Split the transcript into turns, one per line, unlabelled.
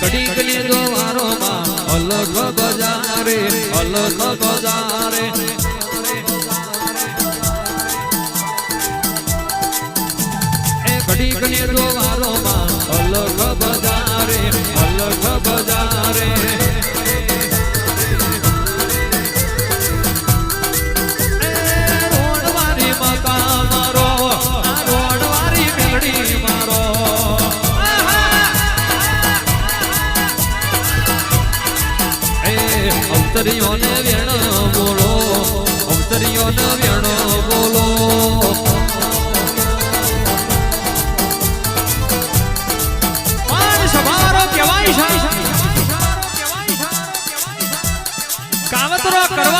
ઘડીક ને દોવારો માં અલગ બજારે અલગ બજારે ઘડીક ને દોવારો માં અલગ બજારે અલગ બજારે રોડવારી મકા મારો આ રોડવારી મેલડી મારો અવતરીઓને વેણ બોલો અવતરીઓને વેણ બોલો કાવતરો કરવા